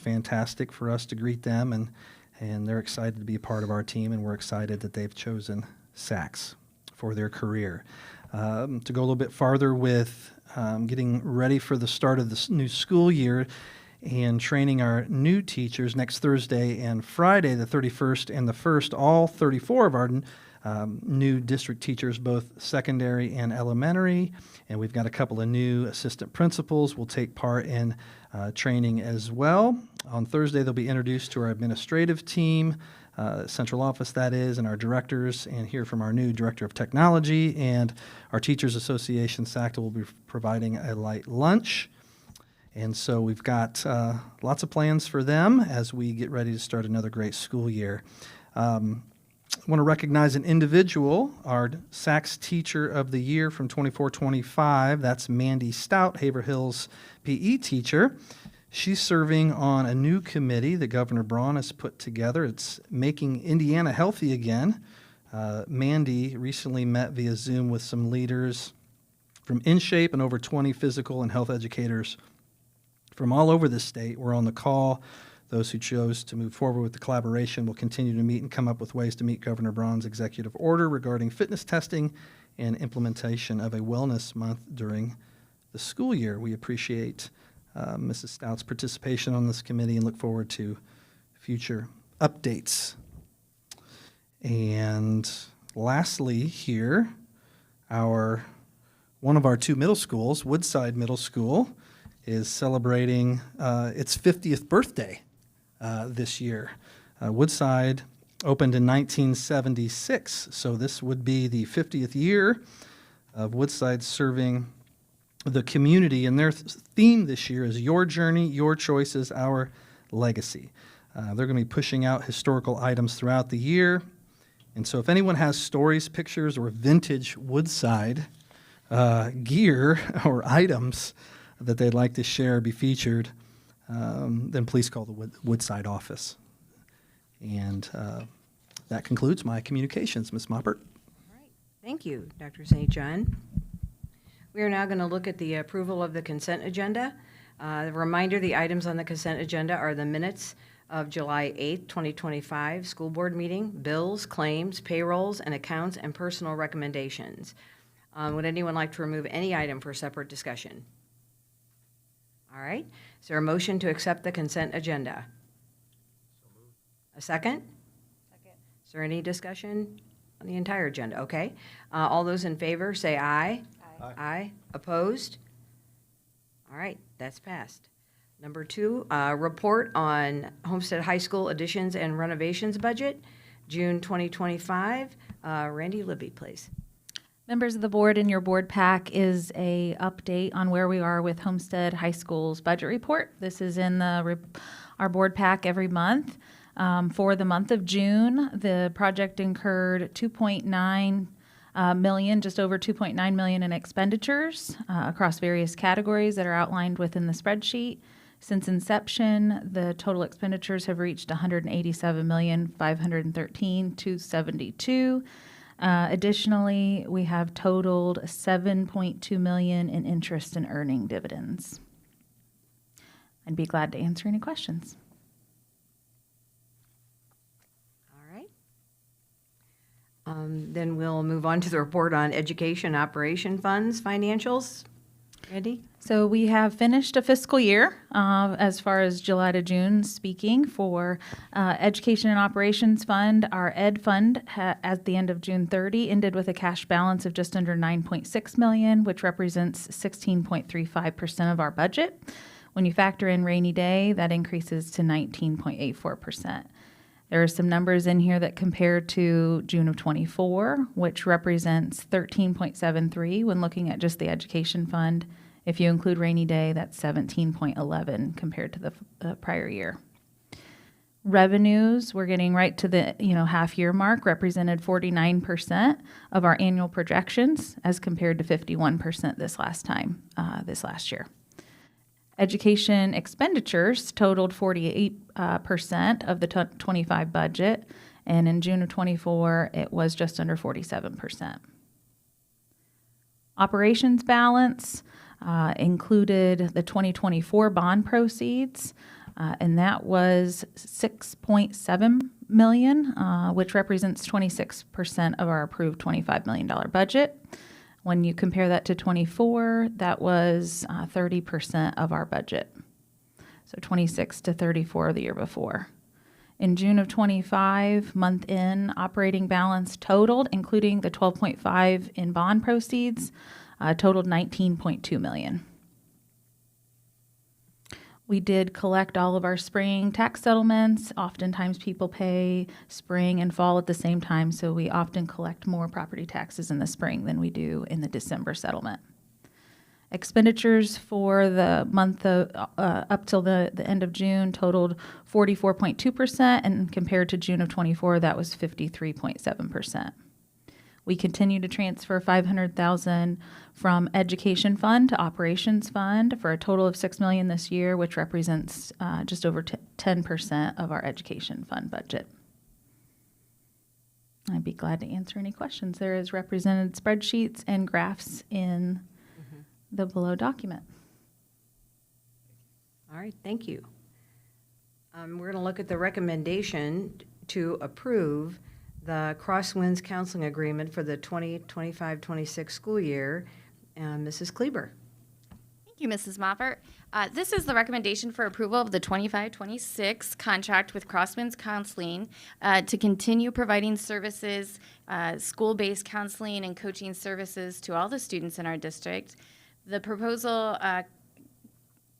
fantastic for us to greet them, and they're excited to be a part of our team, and we're excited that they've chosen Sacs for their career. To go a little bit farther with getting ready for the start of this new school year and training our new teachers next Thursday and Friday, the 31st and the 1st, all 34 of our new district teachers, both secondary and elementary, and we've got a couple of new assistant principals will take part in training as well. On Thursday, they'll be introduced to our administrative team, central office that is, and our directors, and hear from our new director of technology, and our Teachers Association, SACTA, will be providing a light lunch. And so we've got lots of plans for them as we get ready to start another great school year. I want to recognize an individual, our Sacs Teacher of the Year from 24-25. That's Mandy Stout, Haverhill's PE teacher. She's serving on a new committee that Governor Braun has put together. It's Making Indiana Healthy Again. Mandy recently met via Zoom with some leaders from InShape and over 20 physical and health educators from all over the state. We're on the call. Those who chose to move forward with the collaboration will continue to meet and come up with ways to meet Governor Braun's executive order regarding fitness testing and implementation of a wellness month during the school year. We appreciate Mrs. Stout's participation on this committee and look forward to future updates. And lastly here, one of our two middle schools, Woodside Middle School, is celebrating its 50th birthday this year. Woodside opened in 1976, so this would be the 50th year of Woodside serving the community, and their theme this year is Your Journey, Your Choices, Our Legacy. They're going to be pushing out historical items throughout the year, and so if anyone has stories, pictures, or vintage Woodside gear or items that they'd like to share, be featured, then please call the Woodside office. And that concludes my communications, Ms. Moppert. All right. Thank you, Dr. St. John. We are now going to look at the approval of the consent agenda. A reminder, the items on the consent agenda are the minutes of July 8th, 2025 school board meeting, bills, claims, payrolls, and accounts, and personal recommendations. Would anyone like to remove any item for separate discussion? All right. Is there a motion to accept the consent agenda? So moved. A second? Second. Is there any discussion on the entire agenda? Okay. All those in favor say aye. Aye. Aye. Opposed? All right. That's passed. Number 2, report on Homestead High School additions and renovations budget, June 2025. Randy Libby, please. Members of the board, in your board pack is a update on where we are with Homestead High School's budget report. This is in our board pack every month. For the month of June, the project incurred $2.9 million, just over $2.9 million in expenditures across various categories that are outlined within the spreadsheet. Since inception, the total expenditures have reached $187,513,272. Additionally, we have totaled $7.2 million in interest and earning dividends. I'd be glad to answer any questions. All right. Then we'll move on to the report on education operation funds financials. Randy? So we have finished a fiscal year as far as July to June speaking for Education and Operations Fund. Our Ed Fund at the end of June 30 ended with a cash balance of just under $9.6 million, which represents 16.35% of our budget. When you factor in rainy day, that increases to 19.84%. There are some numbers in here that compare to June of 24, which represents 13.73 when looking at just the education fund. If you include rainy day, that's 17.11 compared to the prior year. Revenues, we're getting right to the half year mark, represented 49% of our annual projections as compared to 51% this last year. Education expenditures totaled 48% of the 25 budget, and in June of 24, it was just under 47%. Operations balance included the 2024 bond proceeds, and that was $6.7 million, which represents 26% of our approved $25 million budget. When you compare that to 24, that was 30% of our budget. So 26 to 34 the year before. In June of 25, month-end operating balance totaled, including the 12.5 in bond proceeds, totaled $19.2 million. We did collect all of our spring tax settlements. Oftentimes people pay spring and fall at the same time, so we often collect more property taxes in the spring than we do in the December settlement. Expenditures for the month of, up till the end of June totaled 44.2%, and compared to June of 24, that was 53.7%. We continue to transfer $500,000 from education fund to operations fund for a total of $6 million this year, which represents just over 10% of our education fund budget. I'd be glad to answer any questions. There is represented spreadsheets and graphs in the below document. All right, thank you. We're going to look at the recommendation to approve the Crosswinds Counseling Agreement for the 2025-26 school year. Mrs. Kleber. Thank you, Mrs. Moffert. This is the recommendation for approval of the 25-26 contract with Crosswinds Counseling to continue providing services, school-based counseling and coaching services to all the students in our district. The proposal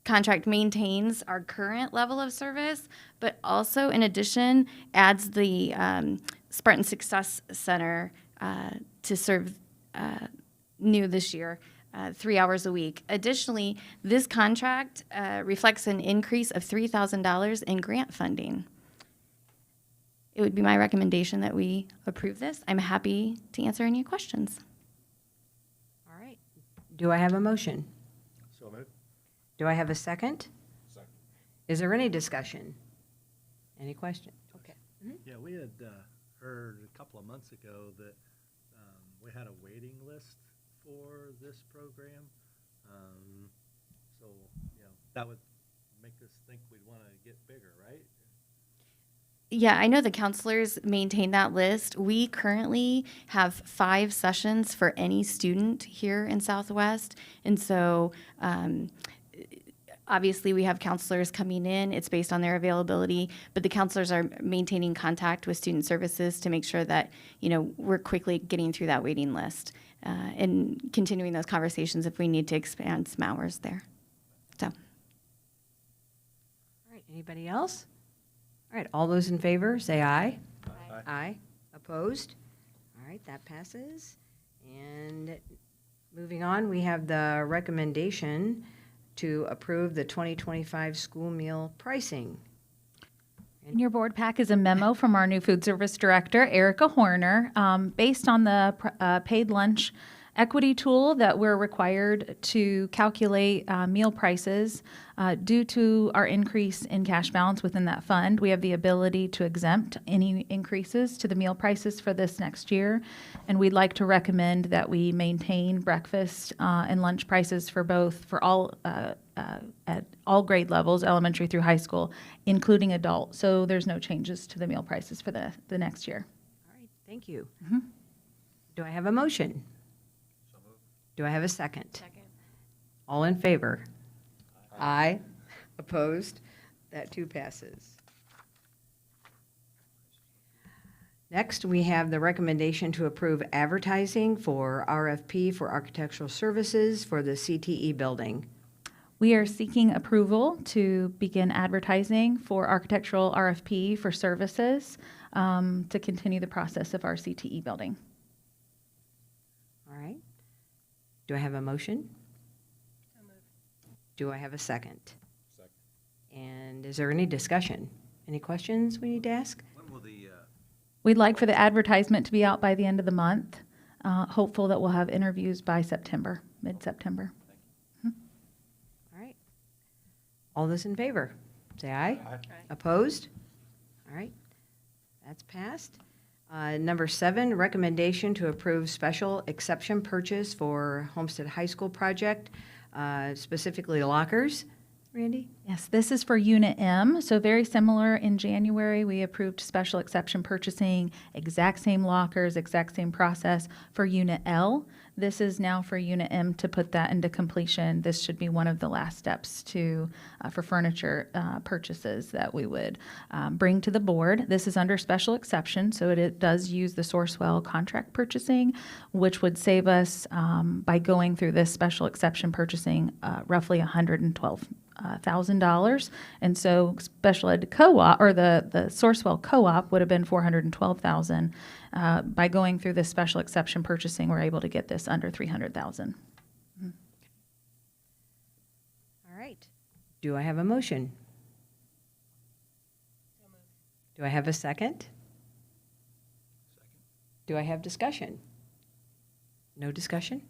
contract maintains our current level of service, but also, in addition, adds the Spartan Success Center to serve new this year, 3 hours a week. Additionally, this contract reflects an increase of $3,000 in grant funding. It would be my recommendation that we approve this. I'm happy to answer any questions. All right. Do I have a motion? So moved. Do I have a second? Second. Is there any discussion? Any question? Okay. Yeah, we had heard a couple of months ago that we had a waiting list for this program. So, you know, that would make us think we'd want to get bigger, right? Yeah, I know the counselors maintain that list. We currently have 5 sessions for any student here in Southwest. And so obviously we have counselors coming in. It's based on their availability, but the counselors are maintaining contact with student services to make sure that, you know, we're quickly getting through that waiting list and continuing those conversations if we need to expand some hours there. So. All right, anybody else? All right, all those in favor, say aye. Aye. Aye. Opposed? All right, that passes. And moving on, we have the recommendation to approve the 2025 school meal pricing. In your board pack is a memo from our new food service director, Erica Horner, based on the paid lunch equity tool that we're required to calculate meal prices. Due to our increase in cash balance within that fund, we have the ability to exempt any increases to the meal prices for this next year. And we'd like to recommend that we maintain breakfast and lunch prices for all at all grade levels, elementary through high school, including adult. So there's no changes to the meal prices for the next year. All right, thank you. Do I have a motion? So moved. Do I have a second? Second. All in favor? Aye. Opposed? That too passes. Next, we have the recommendation to approve advertising for RFP for architectural services for the CTE building. We are seeking approval to begin advertising for architectural RFP for services to continue the process of our CTE building. All right. Do I have a motion? Do I have a second? Second. And is there any discussion? Any questions we need to ask? When will the, We'd like for the advertisement to be out by the end of the month. Hopeful that we'll have interviews by September, mid-September. All right. All those in favor, say aye. Aye. Opposed? All right. That's passed. Number 7, recommendation to approve special exception purchase for Homestead High School project, specifically lockers. Randy? Yes, this is for Unit M. So very similar. In January, we approved special exception purchasing, exact same lockers, exact same process for Unit L. This is now for Unit M to put that into completion. This should be one of the last steps to for furniture purchases that we would bring to the board. This is under special exception, so it does use the Sourcewell contract purchasing, which would save us by going through this special exception purchasing roughly $112,000, and so special ed co-op or the Sourcewell co-op would have been $412,000. By going through this special exception purchasing, we're able to get this under $300,000. All right. Do I have a motion? Do I have a second? Do I have discussion? No discussion?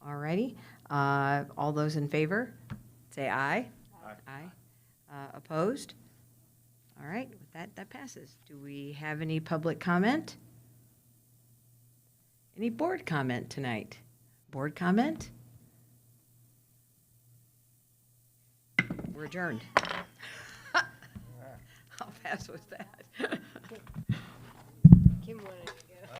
All righty. All those in favor, say aye. Aye. Opposed? All right, with that passes. Do we have any public comment? Any board comment tonight? Board comment? We're adjourned. How fast was that?